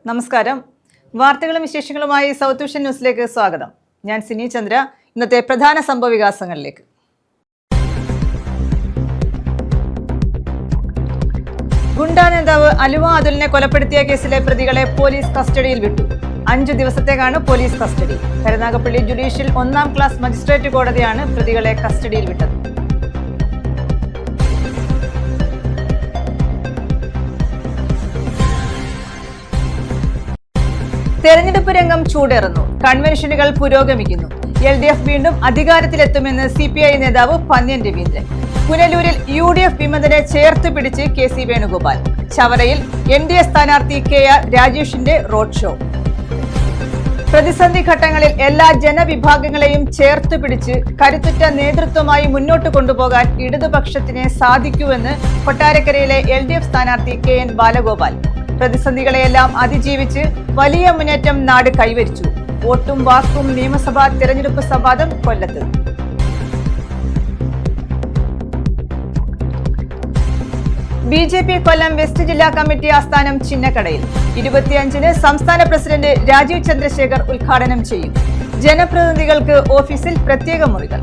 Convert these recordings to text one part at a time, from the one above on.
നമസ്കാരം. വാർത്തകളും വിശേഷങ്ങളുമായി സൗത്ത് വിഷൻ ന്യൂസിലേക്ക് സ്വാഗതം. ഞാൻ സിനി ചന്ദ്ര. ഇന്നത്തെ പ്രധാന സംഭവവികാസങ്ങളിലേക്ക്. ഗുണ്ടാ നേതാവ് അലുവ അതുലിനെ കൊലപ്പെടുത്തിയ കേസിലെ പ്രതികളെ പോലീസ് കസ്റ്റഡിയിൽ വിട്ടു. 5 ദിവസത്തേക്കാണ് police custody. Karunagappally judicial 1ാം class magistrate കോടതിയാണ് പ്രതികളെ കസ്റ്റഡിയിൽ വിട്ടത്. തെരഞ്ഞെടുപ്പ് രംഗം ചൂടേറുന്നു. കൺവെൻഷനുകൾ പുരോഗമിക്കുന്നു. LDF വീണ്ടും അധികാരത്തിലെത്തുമെന്ന് CPI നേതാവ് പന്ന്യൻ രവീന്ദ്രൻ. പുനലൂരിൽ UDF വിമതരെ ചേർത്ത് പിടിച്ച് KC വേണുഗോപാൽ. ചവറയിൽ NDA സ്ഥാനാർത്ഥി KR രാജേഷിന്റെ റോഡ് ഷോ. പ്രതിസന്ധി ഘട്ടങ്ങളിൽ എല്ലാ ജനവിഭാഗങ്ങളെയും ചേർത്ത് പിടിച്ച് കരുത്തുറ്റ നേതൃത്വമായി മുന്നോട്ട് കൊണ്ടുപോകാൻ ഇടതുപക്ഷത്തിന് സാധിക്കുമെന്ന് കൊട്ടാരക്കരയിലെ LDF സ്ഥാനാർത്ഥി KN ബാലഗോപാൽ. പ്രതിസന്ധികളെയെല്ലാം അതിജീവിച്ച് വലിയ മുന്നേറ്റം നാട് കൈവരിച്ചു. വോട്ടും വാക്കും നിയമസഭാ തെരഞ്ഞെടുപ്പ് സംവാദം കൊല്ലത്ത്. BJP കൊല്ലം വെസ്റ്റ് ജില്ലാ കമ്മിറ്റി ആസ്ഥാനം ചിന്നക്കടയിൽ 25-ന് സംസ്ഥാന പ്രസിഡന്റ് രാജീവ് ചന്ദ്രശേഖർ ഉദ്ഘാടനം ചെയ്യും. ജനപ്രതിനിധികൾക്ക് ഓഫീസിൽ പ്രത്യേക മുറികൾ.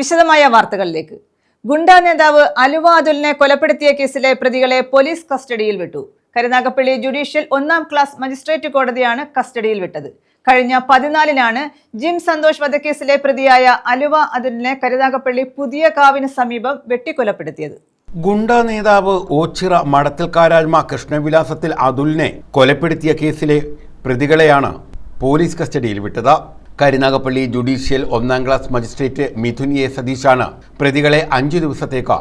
വിശദമായ വാർത്തകളിലേക്ക്. ഗുണ്ടാ നേതാവ് അലുവ അതുലിനെ കൊലപ്പെടുത്തിയ കേസിലെ പ്രതികളെ പോലീസ് കസ്റ്റഡിയിൽ വിട്ടു. കരുനാഗപ്പള്ളി ജുഡീഷ്യൽ 1ാം ക്ലാസ് മജിസ്ട്രേറ്റ് കോടതിയാണ് കസ്റ്റഡിയിൽ വിട്ടത്. കഴിഞ്ഞ 14-നാണ് ജിം സന്തോഷ് വധക്കേസിലെ പ്രതിയായ അലുവ അതുലിനെ കരുനാഗപ്പള്ളി പുതിയ കാവിന് സമീപം വെട്ടിക്കൊലപ്പെടുത്തിയത്. ഗുണ്ടാ നേതാവ് ഓച്ചിറ മടത്തിൽക്കാരാഴ്മ കൃഷ്ണവിലാസത്തിൽ അതുലിനെ കൊലപ്പെടുത്തിയ കേസിലെ പ്രതികളെയാണ് പോലീസ് കസ്റ്റഡിയിൽ വിട്ടത്. Karunagappally judicial 1ാം class magistrate Mithun A സതീഷാണ് പ്രതികളെ 5 ദിവസത്തേക്ക്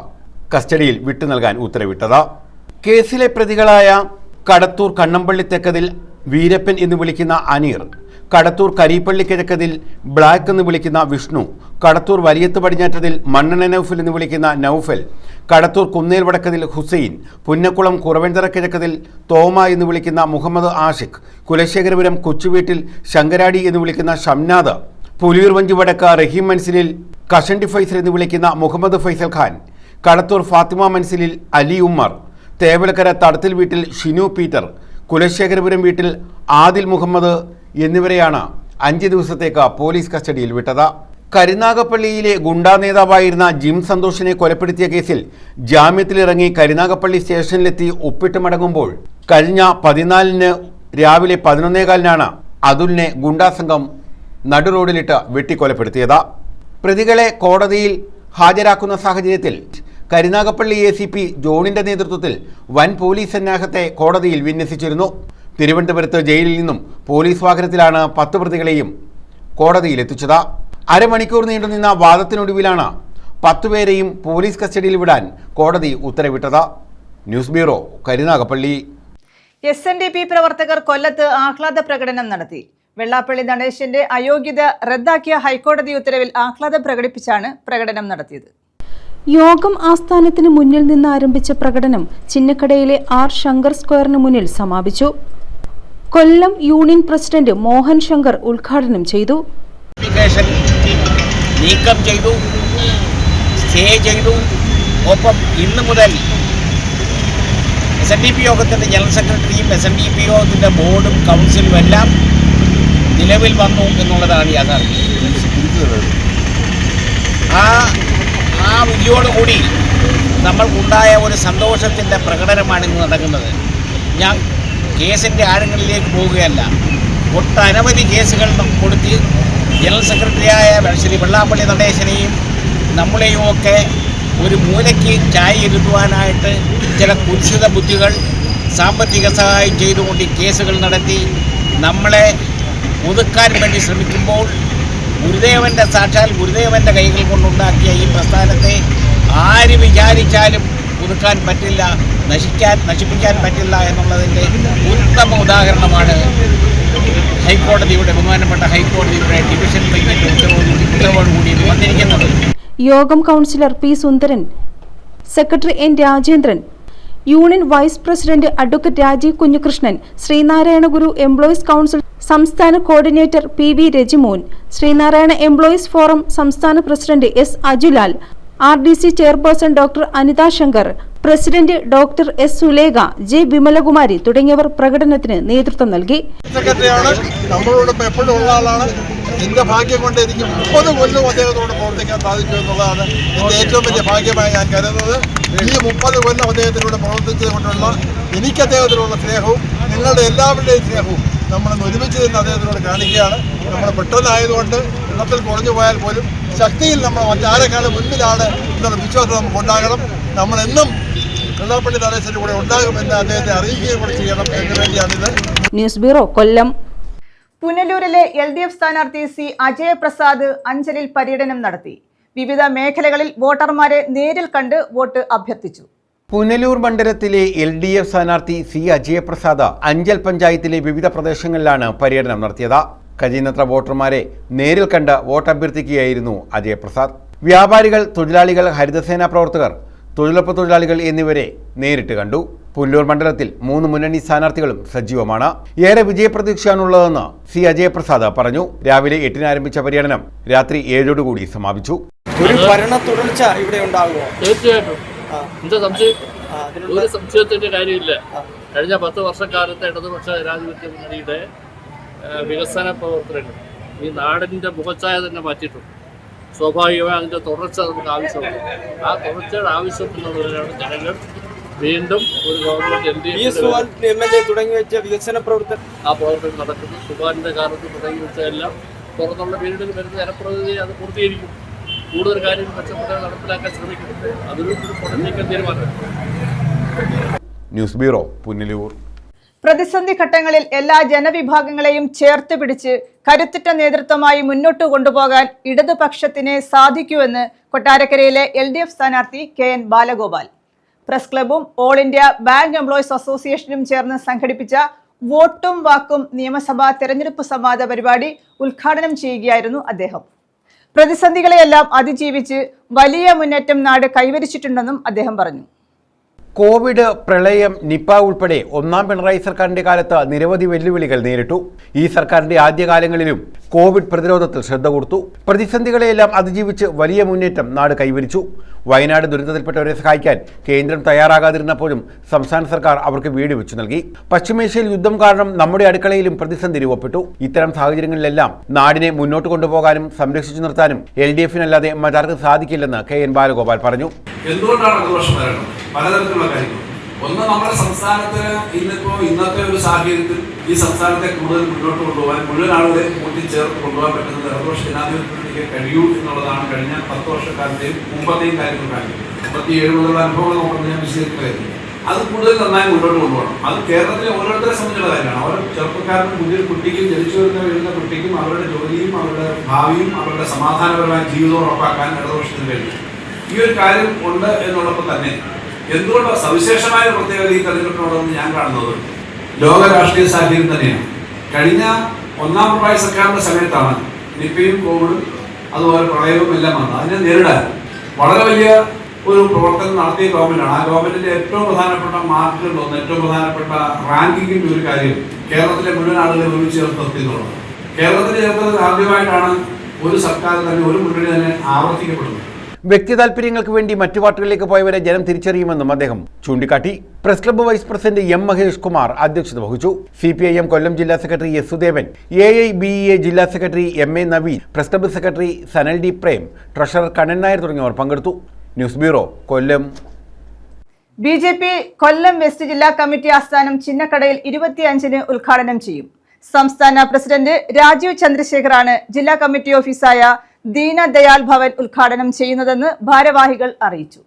കസ്റ്റഡിയിൽ വിട്ടു നൽകാൻ ഉത്തരവിട്ടത്. കേസിലെ പ്രതികളായ കടത്തൂർ കണ്ണമ്പള്ളി തെക്കതിൽ വീരപ്പൻ എന്ന് വിളിക്കുന്ന അനീർ, കടത്തൂർ കരീപ്പള്ളി കിഴക്കതിൽ ബ്ലാക്ക് എന്ന് വിളിക്കുന്ന വിഷ്ണു, കടത്തൂർ വലിയത്ത് പടിഞ്ഞാറ്റതിൽ മണ്ണെണ്ണ നൗഫൽ എന്ന് വിളിക്കുന്ന നൗഫൽ, കടത്തൂർ കുന്നേൽ വടക്കതിൽ ഹുസൈൻ, പുന്നക്കുളം കുറവൻതറ കിഴക്കതിൽ തോമ എന്ന് വിളിക്കുന്ന മുഹമ്മദ് ആഷിഖ്, കുലശേഖരപുരം കൊച്ചുവീട്ടിൽ ശങ്കരാടി എന്ന് വിളിക്കുന്ന ഷംനാദ്, പുലിയൂർ വഞ്ചി വടക്ക റഹീം മൻസിലിൽ കഷണ്ടി ഫൈസൽ എന്ന് വിളിക്കുന്ന മുഹമ്മദ് ഫൈസൽ ഖാൻ, കടത്തൂർ ഫാത്തിമ മൻസിലിൽ അലി ഉമ്മർ, തേവലക്കര തടത്തിൽ വീട്ടിൽ ഷിനു പീറ്റർ, കുലശേഖരപുരം വീട്ടിൽ ആദിൽ മുഹമ്മദ് എന്നിവരെയാണ് 5 ദിവസത്തേക്ക് പോലീസ് കസ്റ്റഡിയിൽ വിട്ടത്. കരുനാഗപ്പള്ളിയിലെ ഗുണ്ടാ നേതാവായിരുന്ന ജിം സന്തോഷിനെ കൊലപ്പെടുത്തിയ കേസിൽ ജാമ്യത്തിലിറങ്ങി കരുനാഗപ്പള്ളി സ്റ്റേഷനിലെത്തി ഒപ്പിട്ട് മടങ്ങുമ്പോൾ കഴിഞ്ഞ 14-ന് രാവിലെ 11:15-നാണ് അതുലിനെ ഗുണ്ടാ സംഘം നടുറോഡിലിട്ട് വെട്ടിക്കൊലപ്പെടുത്തിയത്. പ്രതികളെ കോടതിയിൽ ഹാജരാക്കുന്ന സാഹചര്യത്തിൽ കരുനാഗപ്പള്ളി ACP ജോണിന്റെ നേതൃത്വത്തിൽ വൻ പോലീസ് സന്നാഹത്തെ കോടതിയിൽ വിന്യസിച്ചിരുന്നു. തിരുവനന്തപുരത്ത് ജയിലിൽ നിന്നും പോലീസ് വാഹനത്തിലാണ് 10 പ്രതികളെയും കോടതിയിൽ എത്തിച്ചത്. അരമണിക്കൂർ നീണ്ടുനിന്ന വാദത്തിനൊടുവിലാണ് 10 പേരെയും പോലീസ് കസ്റ്റഡിയിൽ വിടാൻ കോടതി ഉത്തരവിട്ടത്. News bureau, Karunagappally. SNDP പ്രവർത്തകർ കൊല്ലത്ത് ആഹ്ലാദ പ്രകടനം നടത്തി. വെള്ളാപ്പള്ളി നടേശന്റെ അയോഗ്യത റദ്ദാക്കിയ ഹൈക്കോടതി ഉത്തരവിൽ ആഹ്ലാദം പ്രകടിപ്പിച്ചാണ് പ്രകടനം നടത്തിയത്. യോഗം ആസ്ഥാനത്തിന് മുന്നിൽ നിന്ന് ആരംഭിച്ച പ്രകടനം ചിന്നക്കടയിലെ R ശങ്കർ സ്ക്വയറിന് മുന്നിൽ സമാപിച്ചു. കൊല്ലം യൂണിയൻ പ്രസിഡന്റ് മോഹൻ ശങ്കർ ഉദ്ഘാടനം ചെയ്തു. നീക്കം ചെയ്തു, സ്റ്റേ ചെയ്തു. ഒപ്പം ഇന്നു മുതൽ SNDP യോഗത്തിൻ്റെ ജനറൽ സെക്രട്ടറിയും SNDP യോഗത്തിൻ്റെ ബോർഡും കൗൺസിലും എല്ലാം നിലവിൽ വന്നു എന്നുള്ളതാണ് യാഥാർത്ഥ്യം. ആ വിധിയോടുകൂടി നമ്മൾക്കുണ്ടായ ഒരു സന്തോഷത്തിൻ്റെ പ്രകടനമാണ് ഇന്ന് നടക്കുന്നത്. ഞാൻ കേസിൻ്റെ ആഴങ്ങളിലേക്ക് പോവുകയല്ല. ഒട്ടനവധി കേസുകൾ കൊടുത്ത് ജനറൽ സെക്രട്ടറിയായ ശ്രീ വെള്ളാപ്പള്ളി നടേശനെയും നമ്മളെയും ഒക്കെ ഒരു മൂലയ്ക്ക് ചായയിരുത്തുവാനായിട്ട് ചില കുൽസിത ബുദ്ധികൾ സാമ്പത്തിക സഹായം ചെയ്തുകൊണ്ട് ഈ കേസുകൾ നടത്തി നമ്മളെ ഒതുക്കാൻ വേണ്ടി ശ്രമിക്കുമ്പോൾ ഗുരുദേവൻ്റെ സാക്ഷാൽ ഗുരുദേവൻ്റെ കൈകൾ കൊണ്ടുണ്ടാക്കിയ ഈ പ്രസ്ഥാനത്തെ ആര് വിചാരിച്ചാലും ഒതുക്കാൻ പറ്റില്ല, നശിപ്പിക്കാൻ പറ്റില്ല എന്നുള്ളതിൻ്റെ ഉത്തമ ഉദാഹരണമാണ് ഹൈക്കോടതിയുടെ ബഹുമാനപ്പെട്ട ഹൈക്കോടതിയുടെ ഡിവിഷൻ ബെഞ്ചിൻ്റെ ഉത്തരവോടുകൂടി വന്നിരിക്കുന്നത്. യോഗം councillor P Sundaran, secretary N Rajendran, union vice president advocate Rajeev Kunjukrishnan, Sreenarayana Guru employees council സംസ്ഥാന coordinator PV Rajimon, Sreenarayana employees forum സംസ്ഥാന president S Ajulal, RDC chairperson doctor Anitha Shankar, president doctor S Sulekha, J Vimalakumari തുടങ്ങിയവർ പ്രകടനത്തിന് നേതൃത്വം നൽകി. സെക്രട്ടറിയാണ്, നമ്മളോടൊപ്പം എപ്പോഴും ഉള്ള ആളാണ്. എന്റെ ഭാഗ്യം കൊണ്ട് എനിക്ക് 30 കൊല്ലം അദ്ദേഹത്തോട് പ്രവർത്തിക്കാൻ സാധിച്ചു എന്നുള്ളതാണ് എന്റെ ഏറ്റവും വലിയ ഭാഗ്യമായി ഞാൻ കരുതുന്നത്. ഈ 30 കൊല്ലം അദ്ദേഹത്തിലൂടെ പ്രവർത്തിച്ചത് കൊണ്ടുള്ള എനിക്ക് അദ്ദേഹത്തിനുള്ള സ്നേഹവും നിങ്ങളുടെ എല്ലാവരുടെയും സ്നേഹവും നമ്മളൊന്ന് ഒരുമിച്ച് തന്നെ അദ്ദേഹത്തിനോട് കാണിക്കുകയാണ്. നമ്മൾ പെട്ടെന്നായതുകൊണ്ട് എണ്ണത്തിൽ കുറഞ്ഞു പോയാൽ പോലും ശക്തിയിൽ നമ്മൾ മറ്റാരെക്കാളും മുൻപിലാണ് എന്നുള്ള വിശ്വാസം നമുക്ക് ഉണ്ടാകണം. നമ്മളെന്നും വെള്ളാപ്പള്ളി നടേശന്റെ കൂടെ ഉണ്ടാകുമെന്ന് അദ്ദേഹത്തെ അറിയിക്കുകയും കൂടെ ചെയ്യണം എന്ന് വേണ്ടിയാണിത്. ന്യൂസ് ബ്യൂറോ, കൊല്ലം. പുനലൂരിലെ LDF സ്ഥാനാർത്ഥി സി അജയപ്രസാദ് അഞ്ചലിൽ പര്യടനം നടത്തി. വിവിധ മേഖലകളിൽ വോട്ടർമാരെ നേരിൽ കണ്ട് വോട്ട് അഭ്യർത്ഥിച്ചു. പുനലൂർ മണ്ഡലത്തിലെ LDF സ്ഥാനാർത്ഥി സി അജയപ്രസാദ് അഞ്ചൽ പഞ്ചായത്തിലെ വിവിധ പ്രദേശങ്ങളിലാണ് പര്യടനം നടത്തിയത്. കഴിയുന്നത്ര വോട്ടർമാരെ നേരിൽ കണ്ട് വോട്ട് അഭ്യർത്ഥിക്കുകയായിരുന്നു അജയപ്രസാദ്. വ്യാപാരികൾ, തൊഴിലാളികൾ, ഹരിതസേനാ പ്രവർത്തകർ, തൊഴിലുറപ്പ് തൊഴിലാളികൾ എന്നിവരെ നേരിട്ട് കണ്ടു. പുനലൂർ മണ്ഡലത്തിൽ 3 മുന്നണി സ്ഥാനാർത്ഥികളും സജീവമാണ്. ഏറെ വിജയപ്രതീക്ഷയാണുള്ളതെന്ന് സി അജയപ്രസാദ് പറഞ്ഞു. രാവിലെ 8-ന് ആരംഭിച്ച പര്യടനം രാത്രി 7-ഓടുകൂടി സമാപിച്ചു. ഒരു ഭരണ തുടർച്ച ഇവിടെ ഉണ്ടാകുമോ? തീർച്ചയായിട്ടും. എന്താ സംശയം? ഒരു സംശയത്തിന്റെ കാര്യമില്ല. കഴിഞ്ഞ 10 വർഷക്കാലത്തെ ഇടതുപക്ഷ ജനാധിപത്യ മുന്നണിയുടെ വികസന പ്രവർത്തനങ്ങൾ ഈ നാടിന്റെ മുഖച്ഛായ തന്നെ മാറ്റിയിട്ടുണ്ട്. സ്വാഭാവികമായി അതിന്റെ തുടർച്ച നമുക്ക് ആവശ്യമുണ്ട്. ആ തുടർച്ചയുടെ ആവശ്യത്തിനുള്ളവരാണ് ജനങ്ങൾ വീണ്ടും ഒരു ഗവൺമെന്റ് MLA തുടങ്ങി വെച്ച വികസന പ്രവർത്തനം ആ പ്രവർത്തനം നടക്കുന്നു. സുബാനിന്റെ കാലത്ത് തുടങ്ങി വെച്ചതെല്ലാം തുറന്നുള്ള പീരീഡിൽ വരുന്ന ജനപ്രതിനിധി അത് പൂർത്തീകരിക്കും. കൂടുതൽ കാര്യങ്ങൾ മെച്ചപ്പെട്ട് നടപ്പിലാക്കാൻ ശ്രമിക്കുന്നുണ്ട്. അതൊരു പൊളിറ്റിക്കൽ തീരുമാനം. News bureau, Punalur. പ്രതിസന്ധി ഘട്ടങ്ങളിൽ എല്ലാ ജനവിഭാഗങ്ങളെയും ചേർത്ത് പിടിച്ച് കരുത്തുറ്റ നേതൃത്വമായി മുന്നോട്ട് കൊണ്ടുപോകാൻ ഇടതുപക്ഷത്തിന് സാധിക്കുമെന്ന് കൊട്ടാരക്കരയിലെ LDF സ്ഥാനാർത്ഥി KN ബാലഗോപാൽ. പ്രസ് ക്ലബും ഓൾ ഇന്ത്യ ബാങ്ക് എംപ്ലോയീസ് അസോസിയേഷനും ചേർന്ന് സംഘടിപ്പിച്ച വോട്ടും വാക്കും നിയമസഭാ തെരഞ്ഞെടുപ്പ് സംവാദ പരിപാടി ഉദ്ഘാടനം ചെയ്യുകയായിരുന്നു അദ്ദേഹം. പ്രതിസന്ധികളെയെല്ലാം അതിജീവിച്ച് വലിയ മുന്നേറ്റം നാട് കൈവരിച്ചിട്ടുണ്ടെന്നും അദ്ദേഹം പറഞ്ഞു. കോവിഡ്, പ്രളയം, നിപ ഉൾപ്പെടെ ഒന്നാം പിണറായി സർക്കാരിന്റെ കാലത്ത് നിരവധി വെല്ലുവിളികൾ നേരിട്ടു. ഈ സർക്കാരിന്റെ ആദ്യകാലങ്ങളിലും കോവിഡ് പ്രതിരോധത്തിൽ ശ്രദ്ധ കൊടുത്തു. പ്രതിസന്ധികളെയെല്ലാം അതിജീവിച്ച് വലിയ മുന്നേറ്റം നാട് കൈവരിച്ചു. വയനാട് ദുരിതത്തിൽപ്പെട്ടവരെ സഹായിക്കാൻ കേന്ദ്രം തയ്യാറാകാതിരുന്നപ്പോഴും സംസ്ഥാന സർക്കാർ അവർക്ക് വീട് വെച്ചു നൽകി. പശ്ചിമേഷ്യയിൽ യുദ്ധം കാരണം നമ്മുടെ അടുക്കളയിലും പ്രതിസന്ധി രൂപപ്പെട്ടു. ഇത്തരം സാഹചര്യങ്ങളിലെല്ലാം നാടിനെ മുന്നോട്ട് കൊണ്ടുപോകാനും സംരക്ഷിച്ചു നിർത്താനും LDF-നല്ലാതെ മറ്റാർക്കും സാധിക്കില്ലെന്ന് KN ബാലഗോപാൽ പറഞ്ഞു. എന്തുകൊണ്ടാണ് പ്രതിപക്ഷം വരണം? പലതരത്തിലുള്ള കാര്യങ്ങൾ. ഒന്ന്, നമ്മുടെ സംസ്ഥാനത്തിന് ഇന്നത്തെ ഒരു സാഹചര്യത്തിൽ ഈ സംസ്ഥാനത്തെ കൂടുതൽ മുന്നോട്ട് കൊണ്ടുപോകാൻ മുഴുവൻ ആളുകളെ കൂട്ടിച്ചേർത്ത് കൊണ്ടുപോകാൻ പറ്റുന്നത് ഇടതുപക്ഷ ജനാധിപത്യത്തിലേക്ക് കഴിയൂ എന്നുള്ളതാണ് കഴിഞ്ഞ 10 വർഷക്കാലത്തെയും മുമ്പത്തെയും കാര്യങ്ങൾ കാണിക്കുന്നത്. 57 മുതലുള്ള അനുഭവങ്ങൾ നോക്കുന്നത് ഞാൻ വിശദീകരിക്കുന്നത്. അത് കൂടുതൽ നന്നായി മുന്നോട്ട് കൊണ്ടുപോകണം. അത് കേരളത്തിലെ ഓരോരുത്തരെ സംബന്ധിച്ചുള്ള കാര്യമാണ്. ഓരോ ചെറുപ്പക്കാരനും പുതിയൊരു കുട്ടിക്കും ജനിച്ചു വരുന്ന കുട്ടിക്കും അവരുടെ ജോലിയും അവരുടെ ഭാവിയും അവരുടെ സമാധാനപരമായ ജീവിതവും ഉറപ്പാക്കാൻ ഇടതുപക്ഷത്തിന് കഴിയും. ഈ ഒരു കാര്യം ഉണ്ട് എന്നുള്ളപ്പോൾ തന്നെ എന്തുകൊണ്ടോ സവിശേഷമായ പ്രത്യേകത ഈ തെരഞ്ഞെടുപ്പിനോടൊന്ന് ഞാൻ കാണുന്നത് ലോക രാഷ്ട്രീയ സാഹചര്യം തന്നെയാണ്. കഴിഞ്ഞ ഒന്നാം പിണറായി സർക്കാരിന്റെ സമയത്താണ് നിപയും കോവിഡും അതുപോലെ പ്രളയവും എല്ലാം വന്നത്. അതിനെ നേരിടാൻ വളരെ വലിയ ഒരു പ്രവർത്തനം നടത്തിയ ഗവൺമെന്റാണ്. ആ ഗവൺമെന്റിന്റെ ഏറ്റവും പ്രധാനപ്പെട്ട മാർക്കുകളിലൊന്ന്, ഏറ്റവും പ്രധാനപ്പെട്ട റാങ്കിങ്ങിന്റെ ഒരു കാര്യം കേരളത്തിലെ മുഴുവൻ ആളുകളെ ഒരുമിച്ച് ചേർത്ത് നിർത്തിയെന്നുള്ളത്. കേരളത്തിൽ ചേർത്തത് ആദ്യമായിട്ടാണ് ഒരു സർക്കാർ തന്നെ, ഒരു മുന്നണി തന്നെ ആവർത്തിക്കപ്പെടുന്നത്. വ്യക്തി താൽപര്യങ്ങൾക്ക് വേണ്ടി മറ്റു പാർട്ടികളിലേക്ക് പോയവരെ ജനം തിരിച്ചറിയുമെന്നും അദ്ദേഹം ചൂണ്ടിക്കാട്ടി. Press club vice president M Mahesh Kumar അധ്യക്ഷത വഹിച്ചു. CPIM കൊല്ലം ജില്ലാ സെക്രട്ടറി S സുദേവൻ, AIBEA ജില്ലാ secretary MA Naveen, press club secretary Sanal D Prem, treasurer Kannan Nair തുടങ്ങിയവർ പങ്കെടുത്തു. News bureau, Kollam. BJP Kollam west ജില്ലാ കമ്മിറ്റി ആസ്ഥാനം ചിന്നക്കടയിൽ 25-ന് ഉദ്ഘാടനം ചെയ്യും. സംസ്ഥാന പ്രസിഡന്റ് രാജീവ് ചന്ദ്രശേഖറാണ് ജില്ലാ കമ്മിറ്റി ഓഫീസായ ദീനദയാൽ ഭവൻ ഉദ്ഘാടനം ചെയ്യുന്നതെന്ന് ഭാരവാഹികൾ അറിയിച്ചു.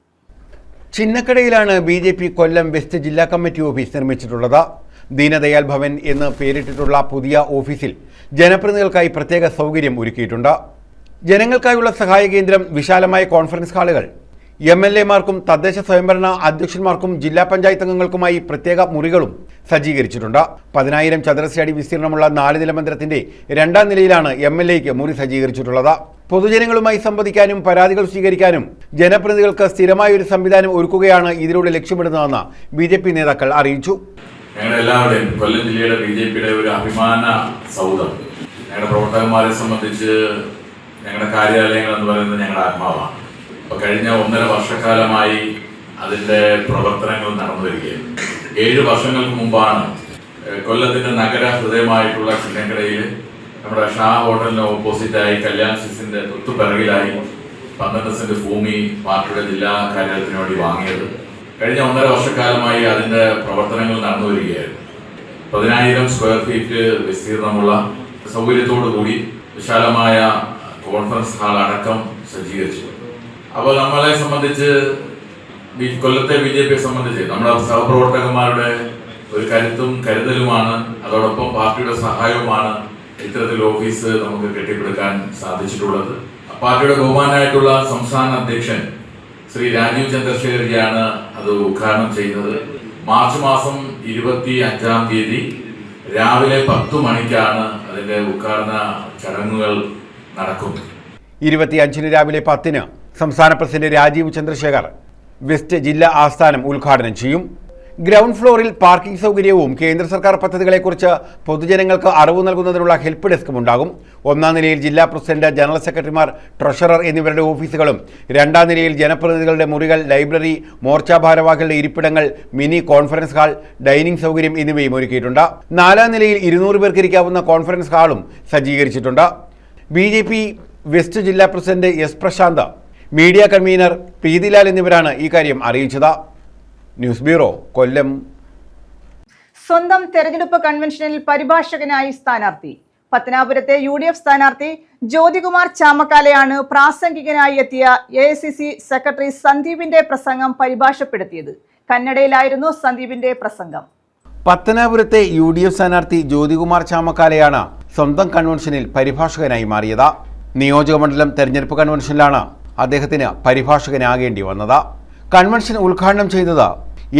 ചിന്നക്കടയിലാണ് BJP കൊല്ലം വെസ്റ്റ് ജില്ലാ കമ്മിറ്റി ഓഫീസ് നിർമ്മിച്ചിട്ടുള്ളത്. ദീനദയാൽ ഭവൻ എന്ന് പേരിട്ടിട്ടുള്ള പുതിയ ഓഫീസിൽ ജനപ്രതിനിധികൾക്കായി പ്രത്യേക സൗകര്യം ഒരുക്കിയിട്ടുണ്ട്. ജനങ്ങൾക്കായുള്ള സഹായ കേന്ദ്രം, വിശാലമായ കോൺഫറൻസ് ഹാളുകൾ, MLA-മാർക്കും തദ്ദേശ സ്വയംഭരണ അധ്യക്ഷന്മാർക്കും ജില്ലാ പഞ്ചായത്ത് അംഗങ്ങൾക്കുമായി പ്രത്യേക മുറികളും സജ്ജീകരിച്ചിട്ടുണ്ട്. 10,000 ചതുരശ്ര അടി വിസ്തീർണമുള്ള 4 നില മന്ദിരത്തിന്റെ 2ാം നിലയിലാണ് MLA-ക്ക് മുറി സജ്ജീകരിച്ചിട്ടുള്ളത്. പൊതുജനങ്ങളുമായി സംവദിക്കാനും പരാതികൾ സ്വീകരിക്കാനും ജനപ്രതിനിധികൾക്ക് സ്ഥിരമായ ഒരു സംവിധാനം ഒരുക്കുകയാണ് ഇതിലൂടെ ലക്ഷ്യമിടുന്നതെന്ന് BJP നേതാക്കൾ അറിയിച്ചു. ഞങ്ങളുടെ എല്ലാവരുടെയും കൊല്ലം ജില്ലയുടെ BJPയുടെ ഒരു അഭിമാന സൗധം. ഞങ്ങളുടെ പ്രവർത്തകന്മാരെ സംബന്ധിച്ച് ഞങ്ങളുടെ കാര്യാലയങ്ങൾ എന്ന് പറയുന്നത് ഞങ്ങളുടെ ആത്മാവാണ്. അപ്പോൾ കഴിഞ്ഞ 1.5 വർഷക്കാലമായി അതിൻ്റെ പ്രവർത്തനങ്ങൾ നടന്നു വരികയാണ്. 7 വർഷങ്ങൾക്ക് മുമ്പാണ് കൊല്ലത്തിൻ്റെ നഗര ഹൃദയമായിട്ടുള്ള ചിന്നക്കടയിൽ നമ്മുടെ ഷാ ഹോട്ടലിന് ഓപ്പോസിറ്റായി കല്യാൺ സിക്സിൻ്റെ തൊട്ടുപിറകിലായി 12 സെന്റ് ഭൂമി പാർട്ടിയുടെ ജില്ലാ കാര്യത്തിന് വേണ്ടി വാങ്ങിയത്. കഴിഞ്ഞ 1.5 വർഷക്കാലമായി അതിൻ്റെ പ്രവർത്തനങ്ങൾ നടന്നു വരികയായിരുന്നു. 10,000 സ്ക്വയർ ഫീറ്റ് വിസ്തീർണമുള്ള സൗകര്യത്തോടു കൂടി വിശാലമായ കോൺഫറൻസ് ഹാൾ അടക്കം സജ്ജീകരിച്ചു. അപ്പോൾ നമ്മളെ സംബന്ധിച്ച് കൊല്ലത്തെ BJP സംബന്ധിച്ച് നമ്മുടെ സഹപ്രവർത്തകന്മാരുടെ ഒരു കരുത്തും കരുതലുമാണ്, അതോടൊപ്പം പാർട്ടിയുടെ സഹായവുമാണ് ഇത്തരത്തിൽ ഓഫീസ് നമുക്ക് കെട്ടിപ്പടുക്കാൻ സാധിച്ചിട്ടുള്ളത്. പാർട്ടിയുടെ ബഹുമാനായിട്ടുള്ള സംസ്ഥാന അധ്യക്ഷൻ ശ്രീ രാജീവ് ചന്ദ്രശേഖർജിയാണ് അത് ഉദ്ഘാടനം ചെയ്യുന്നത്. മാർച്ച് മാസം 25-ാം തീയതി രാവിലെ 10 മണിക്കാണ് അതിൻ്റെ ഉദ്ഘാടന ചടങ്ങുകൾ നടക്കുന്നത്. 25-ന് രാവിലെ 10-ന് സംസ്ഥാന പ്രസിഡന്റ് രാജീവ് ചന്ദ്രശേഖർ വെസ്റ്റ് ജില്ലാ ആസ്ഥാനം ഉദ്ഘാടനം ചെയ്യും. ഗ്രൗണ്ട് ഫ്ലോറിൽ പാർക്കിംഗ് സൗകര്യവും കേന്ദ്ര സർക്കാർ പദ്ധതികളെക്കുറിച്ച് പൊതുജനങ്ങൾക്ക് അറിവ് നൽകുന്നതിനുള്ള ഹെൽപ്പ് ഡെസ്കും ഉണ്ടാകും. 1-ാം നിലയിൽ ജില്ലാ പ്രസിഡന്റ്, ജനറൽ സെക്രട്ടറിമാർ, ട്രഷറർ എന്നിവരുടെ ഓഫീസുകളും 2-ാം നിലയിൽ ജനപ്രതിനിധികളുടെ മുറികൾ, ലൈബ്രറി, മോർച്ചാ ഭാരവാഹികളുടെ ഇരിപ്പിടങ്ങൾ, മിനി കോൺഫറൻസ് ഹാൾ, ഡൈനിങ് സൗകര്യം എന്നിവയും ഒരുക്കിയിട്ടുണ്ട്. 4-ാം നിലയിൽ 200 പേർക്ക് ഇരിക്കാവുന്ന കോൺഫറൻസ് ഹാളും സജ്ജീകരിച്ചിട്ടുണ്ട്. BJP വെസ്റ്റ് ജില്ലാ president S Prasanth, media convener Preethilal എന്നിവരാണ് ഈ കാര്യം അറിയിച്ചത്. News bureau, Kollam. സ്വന്തം തെരഞ്ഞെടുപ്പ് കൺവെൻഷനിൽ പരിഭാഷകനായി സ്ഥാനാർത്ഥി. പത്തനാപുരത്തെ UDF സ്ഥാനാർത്ഥി ജ്യോതികുമാർ ചാമക്കാലയാണ് പ്രാസംഗികനായി എത്തിയ AICC സെക്രട്ടറി സന്ദീപിന്റെ പ്രസംഗം പരിഭാഷപ്പെടുത്തിയത്. കന്നഡയിലായിരുന്നു സന്ദീപിന്റെ പ്രസംഗം. പത്തനാപുരത്തെ UDF സ്ഥാനാർത്ഥി ജ്യോതികുമാർ ചാമക്കാലയാണ് സ്വന്തം കൺവെൻഷനിൽ പരിഭാഷകനായി മാറിയത്. നിയോജകമണ്ഡലം തെരഞ്ഞെടുപ്പ് കൺവെൻഷനിലാണ് അദ്ദേഹത്തിന് പരിഭാഷകനാകേണ്ടി വന്നത്. കൺവെൻഷൻ ഉദ്ഘാടനം ചെയ്തത്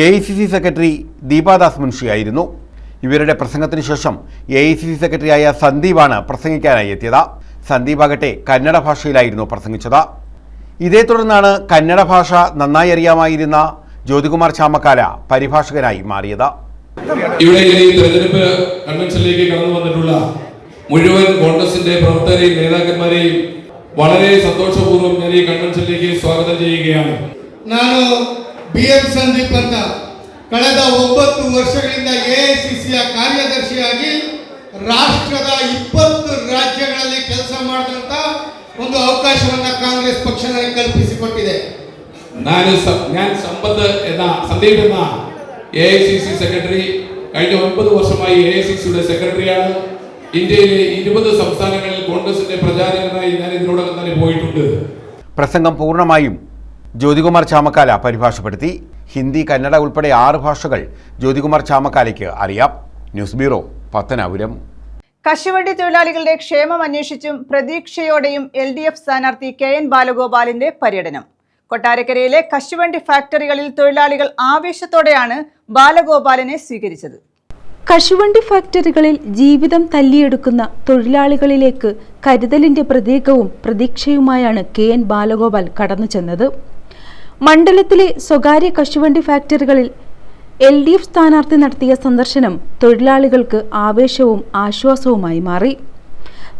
AICC സെക്രട്ടറി ദീപാദാസ് മുൻഷിയായിരുന്നു. ഇവരുടെ പ്രസംഗത്തിന് ശേഷം AICC സെക്രട്ടറിയായ സന്ദീപാണ് പ്രസംഗിക്കാനായി എത്തിയത്. സന്ദീപ് ആകട്ടെ കന്നഡ ഭാഷയിലായിരുന്നു പ്രസംഗിച്ചത്. ഇതേ തുടർന്നാണ് കന്നഡ ഭാഷ നന്നായി അറിയാമായിരുന്ന ജ്യോതികുമാർ ചാമക്കാല പരിഭാഷകനായി മാറിയത്. ഇവിടെ ഈ തെരഞ്ഞെടുപ്പ് കൺവെൻഷനിലേക്ക് കടന്നു വന്നിട്ടുള്ള മുഴുവൻ കോൺഗ്രസിന്റെ പ്രവർത്തകരെയും നേതാക്കന്മാരെയും വളരെ സന്തോഷപൂർവ്വം ഞാൻ ഈ കൺവെൻഷനിലേക്ക് സ്വാഗതം ചെയ്യുകയാണ്. ನಾನು BM ಸಂದೀಪ್ ಅಂತ ಕಳೆದ 9 ವರ್ಷಗಳಿಂದ AICCಯ ಕಾರ್ಯದರ್ಶಿಯಾಗಿ ರಾಷ್ಟ್ರದ 20 ರಾಜ್ಯಗಳಲ್ಲಿ ಕೆಲಸ ಮಾಡಿದಂತ ಒಂದು ಅವಕಾಶವನ್ನ ಕಾಂಗ್ರೆಸ್ ಪಕ್ಷ ನನಗೆ ಕಲ್ಪಿಸಿಕೊಟ್ಟಿದೆ. ഞാൻ സന്ദീപ് എന്ന AICC സെക്രട്ടറി കഴിഞ്ഞ 9 വർഷമായി AICCയുടെ സെക്രട്ടറിയാണ്. ഇന്ത്യയിലെ 20 സംസ്ഥാനങ്ങളിൽ കോൺഗ്രസിന്റെ പ്രചാരകനായി ഞാൻ ഇതിനോടകം തന്നെ പോയിട്ടുണ്ട്. പ്രസംഗം പൂർണ്ണമായും ജ്യോതികുമാർ ചാമക്കാല പരിഭാഷപ്പെടുത്തി. ഹിന്ദി, കന്നഡ ഉൾപ്പെടെ 6 ഭാഷകൾ ജ്യോതികുമാർ ചാമക്കാലയ്ക്ക് അറിയാം. News bureau, Pathanapuram. കശുവണ്ടി തൊഴിലാളികളുടെ ക്ഷേമം അന്വേഷിച്ചും പ്രതീക്ഷയോടെയും LDF സ്ഥാനാർത്ഥി KN ബാലഗോപാലിന്റെ പര്യടനം. കൊട്ടാരക്കരയിലെ കശുവണ്ടി ഫാക്ടറികളിൽ തൊഴിലാളികൾ ആവേശത്തോടെയാണ് ബാലഗോപാലിനെ സ്വീകരിച്ചത്. കശുവണ്ടി ഫാക്ടറികളിൽ ജീവിതം തല്ലിയെടുക്കുന്ന തൊഴിലാളികളിലേക്ക് കരുതലിന്റെ പ്രതീകവും പ്രതീക്ഷയുമായാണ് KN ബാലഗോപാൽ കടന്നു ചെന്നത്. മണ്ഡലത്തിലെ സ്വകാര്യ കശുവണ്ടി ഫാക്ടറികളിൽ LDF സ്ഥാനാർത്ഥി നടത്തിയ സന്ദർശനം തൊഴിലാളികൾക്ക് ആവേശവും ആശ്വാസവുമായി മാറി.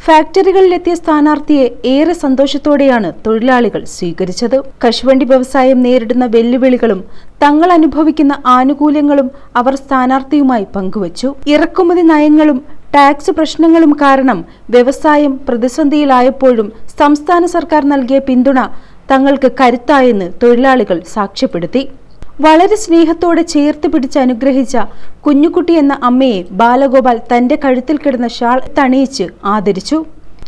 ഫാക്ടറികളിലെത്തിയ സ്ഥാനാർത്ഥിയെ ഏറെ സന്തോഷത്തോടെയാണ് തൊഴിലാളികൾ സ്വീകരിച്ചത്. കശുവണ്ടി വ്യവസായം നേരിടുന്ന വെല്ലുവിളികളും തങ്ങൾ അനുഭവിക്കുന്ന ആനുകൂല്യങ്ങളും അവർ സ്ഥാനാർത്ഥിയുമായി പങ്കുവച്ചു. ഇറക്കുമതി നയങ്ങളും ടാക്സ് പ്രശ്നങ്ങളും കാരണം വ്യവസായം പ്രതിസന്ധിയിലായപ്പോഴും സംസ്ഥാന സർക്കാർ നൽകിയ പിന്തുണ തങ്ങൾക്ക് കരുത്തായെന്ന് തൊഴിലാളികൾ സാക്ഷ്യപ്പെടുത്തി. വളരെ സ്നേഹത്തോടെ ചേർത്ത് പിടിച്ച് അനുഗ്രഹിച്ച കുഞ്ഞുകുട്ടി എന്ന അമ്മയെ ബാലഗോപാൽ തന്റെ കഴുത്തിൽ കിടന്ന ഷാൾ തണിയിച്ച് ആദരിച്ചു.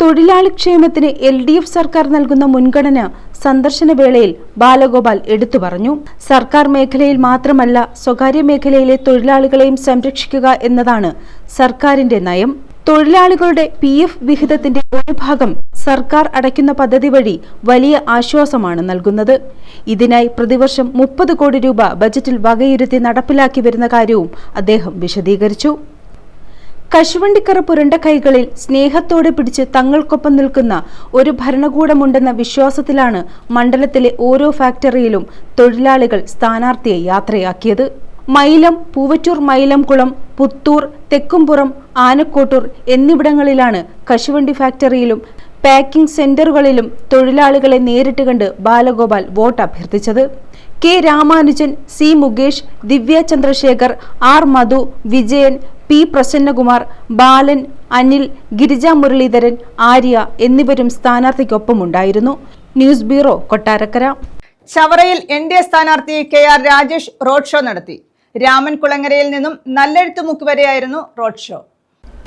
തൊഴിലാളി ക്ഷേമത്തിന് LDF സർക്കാർ നൽകുന്ന മുൻഗണന സന്ദർശന വേളയിൽ ബാലഗോപാൽ എടുത്തു പറഞ്ഞു. സർക്കാർ മേഖലയിൽ മാത്രമല്ല സ്വകാര്യ മേഖലയിലെ തൊഴിലാളികളെയും സംരക്ഷിക്കുക എന്നതാണ് സർക്കാരിന്റെ നയം. തൊഴിലാളികളുടെ PF വിഹിതത്തിന്റെ ഒരു ഭാഗം സർക്കാർ അടയ്ക്കുന്ന പദ്ധതി വഴി വലിയ ആശ്വാസമാണ് നൽകുന്നത്. ഇതിനായി പ്രതിവർഷം 30 കോടി രൂപ ബജറ്റിൽ വകയിരുത്തി നടപ്പിലാക്കി വരുന്ന കാര്യവും അദ്ദേഹം വിശദീകരിച്ചു. കശുവണ്ടിക്കറ പുരണ്ട കൈകളിൽ സ്നേഹത്തോടെ പിടിച്ച് തങ്ങൾക്കൊപ്പം നിൽക്കുന്ന ഒരു ഭരണകൂടമുണ്ടെന്ന വിശ്വാസത്തിലാണ് മണ്ഡലത്തിലെ ഓരോ ഫാക്ടറിയിലും തൊഴിലാളികൾ സ്ഥാനാർത്ഥിയെ യാത്രയാക്കിയത്. മൈലം, പൂവറ്റൂർ, മൈലംകുളം, പുത്തൂർ, തെക്കുംപുറം, ആനക്കോട്ടൂർ എന്നിവിടങ്ങളിലാണ് കശുവണ്ടി ഫാക്ടറിയിലും പാക്കിംഗ് സെന്ററുകളിലും തൊഴിലാളികളെ നേരിട്ട് കണ്ട് ബാലഗോപാൽ വോട്ട് അഭ്യർത്ഥിച്ചത്. K Ramanujan, C Mukesh, Divya Chandrasekhar, R Madhu, Vijayan, P Prasannakumar, Balan, Anil, Girija Muraleedharan, Arya എന്നിവരും സ്ഥാനാർത്ഥിക്കൊപ്പമുണ്ടായിരുന്നു. News bureau, Kottarakkara. ചവറയിൽ NDA സ്ഥാനാർത്ഥി KR രാജേഷ് റോഡ് ഷോ നടത്തി. രാമൻകുളങ്ങരയിൽ നിന്നും നല്ലെഴുത്തുമുക്ക് വരെയായിരുന്നു റോഡ് ഷോ.